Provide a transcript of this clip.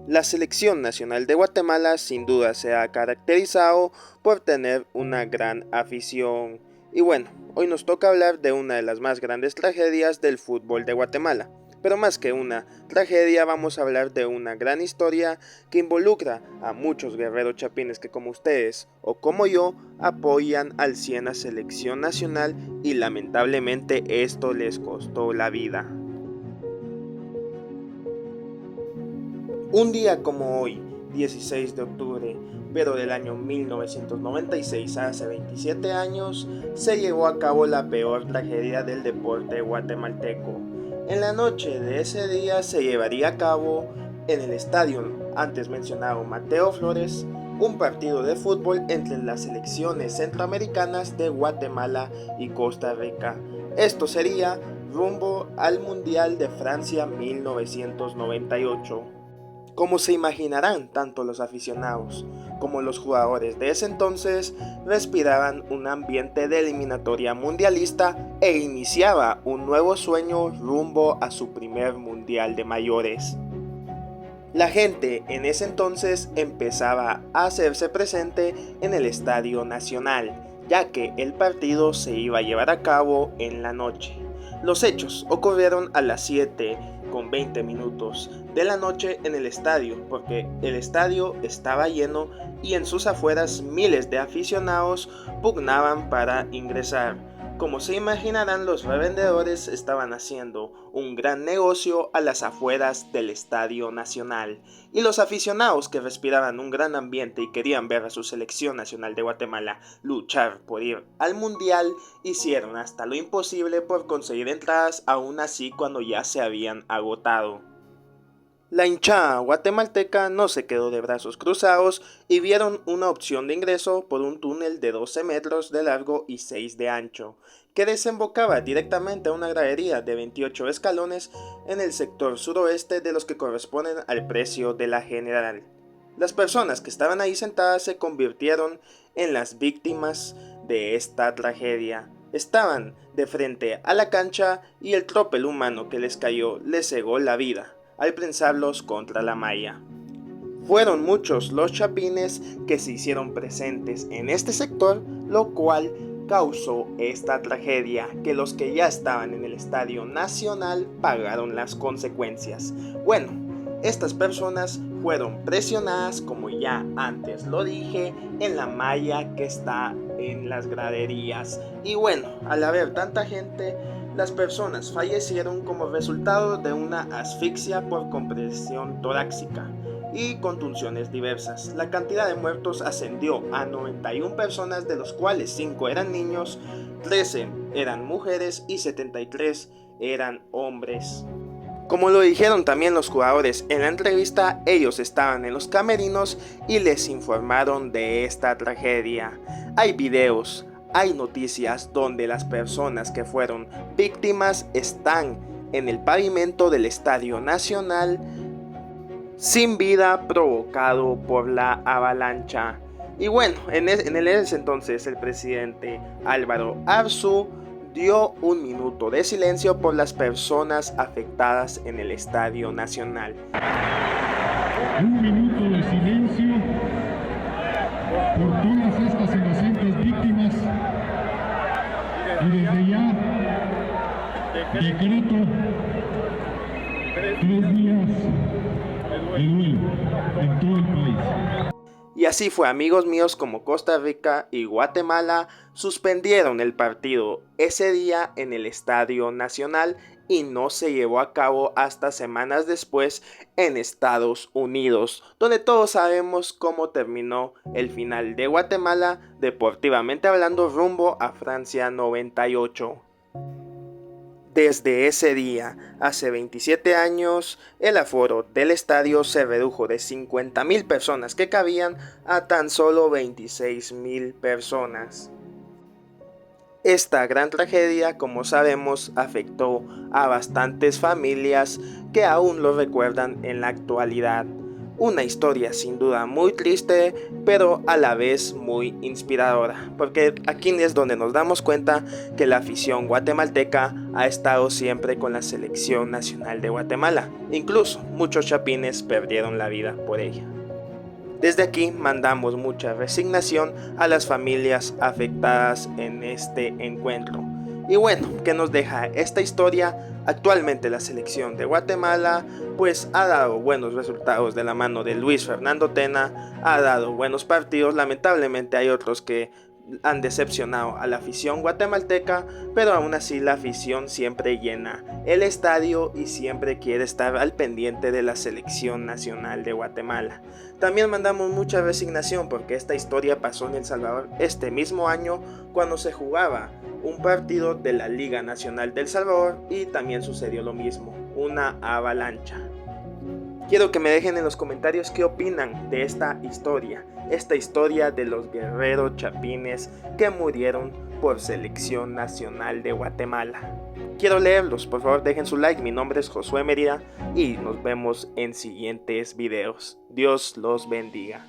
La selección nacional de Guatemala sin duda se ha caracterizado por tener una gran afición. Y bueno, hoy nos toca hablar de una de las más grandes tragedias del fútbol de Guatemala. Pero más que una tragedia, vamos a hablar de una gran historia que involucra a muchos guerreros chapines que, como ustedes o como yo, apoyan al 100 a selección nacional y lamentablemente esto les costó la vida. Un día como hoy, 16 de octubre, pero del año 1996, hace 27 años, se llevó a cabo la peor tragedia del deporte guatemalteco. En la noche de ese día se llevaría a cabo en el estadio antes mencionado Mateo Flores un partido de fútbol entre las selecciones centroamericanas de Guatemala y Costa Rica. Esto sería rumbo al Mundial de Francia 1998. Como se imaginarán, tanto los aficionados como los jugadores de ese entonces respiraban un ambiente de eliminatoria mundialista e iniciaba un nuevo sueño rumbo a su primer mundial de mayores. La gente en ese entonces empezaba a hacerse presente en el Estadio Nacional, ya que el partido se iba a llevar a cabo en la noche. Los hechos ocurrieron a las 7:20 de la noche en el estadio, porque el estadio estaba lleno y en sus afueras miles de aficionados pugnaban para ingresar. Como se imaginarán, los revendedores estaban haciendo un gran negocio a las afueras del Estadio Nacional, y los aficionados que respiraban un gran ambiente y querían ver a su selección nacional de Guatemala luchar por ir al Mundial hicieron hasta lo imposible por conseguir entradas, aún así cuando ya se habían agotado. La hinchada guatemalteca no se quedó de brazos cruzados y vieron una opción de ingreso por un túnel de 12 metros de largo y 6 de ancho, que desembocaba directamente a una gradería de 28 escalones en el sector suroeste de los que corresponden al precio de la General. Las personas que estaban ahí sentadas se convirtieron en las víctimas de esta tragedia. Estaban de frente a la cancha y el tropel humano que les cayó les cegó la vida al prensarlos contra la malla. Fueron muchos los chapines que se hicieron presentes en este sector, lo cual causó esta tragedia, que los que ya estaban en el Estadio Nacional pagaron las consecuencias. Bueno, estas personas fueron presionadas, como ya antes lo dije, en la malla que está en las graderías. Y bueno, al haber tanta gente, las personas fallecieron como resultado de una asfixia por compresión torácica y contusiones diversas. La cantidad de muertos ascendió a 91 personas, de los cuales 5 eran niños, 13 eran mujeres y 73 eran hombres. Como lo dijeron también los jugadores en la entrevista, ellos estaban en los camerinos y les informaron de esta tragedia. Hay videos, hay noticias donde las personas que fueron víctimas están en el pavimento del Estadio Nacional sin vida, provocado por la avalancha. Y bueno, en ese entonces el presidente Álvaro Arzu dio un minuto de silencio por las personas afectadas en el Estadio Nacional. Un minuto de silencio por todas estas inocentes víctimas, y desde ya decreto 3 días de duelo en todo el país. Y así fue, amigos míos, como Costa Rica y Guatemala suspendieron el partido ese día en el Estadio Nacional y no se llevó a cabo hasta semanas después en Estados Unidos, donde todos sabemos cómo terminó el final de Guatemala deportivamente hablando rumbo a Francia 98. Desde ese día, hace 27 años, el aforo del estadio se redujo de 50,000 personas que cabían a tan solo 26,000 personas. Esta gran tragedia, como sabemos, afectó a bastantes familias que aún lo recuerdan en la actualidad. Una historia sin duda muy triste, pero a la vez muy inspiradora, porque aquí es donde nos damos cuenta que la afición guatemalteca ha estado siempre con la selección nacional de Guatemala. Incluso muchos chapines perdieron la vida por ella. Desde aquí mandamos mucha resignación a las familias afectadas en este encuentro. Y bueno, ¿qué nos deja esta historia? Actualmente la selección de Guatemala pues ha dado buenos resultados de la mano de Luis Fernando Tena, ha dado buenos partidos, lamentablemente hay otros que han decepcionado a la afición guatemalteca, pero aún así la afición siempre llena el estadio y siempre quiere estar al pendiente de la selección nacional de Guatemala. También mandamos mucha resignación porque esta historia pasó en El Salvador este mismo año cuando se jugaba un partido de la Liga Nacional del Salvador y también sucedió lo mismo, una avalancha. Quiero que me dejen en los comentarios qué opinan de esta historia de los guerreros chapines que murieron por selección nacional de Guatemala. Quiero leerlos, por favor dejen su like, mi nombre es Josué Mérida y nos vemos en siguientes videos. Dios los bendiga.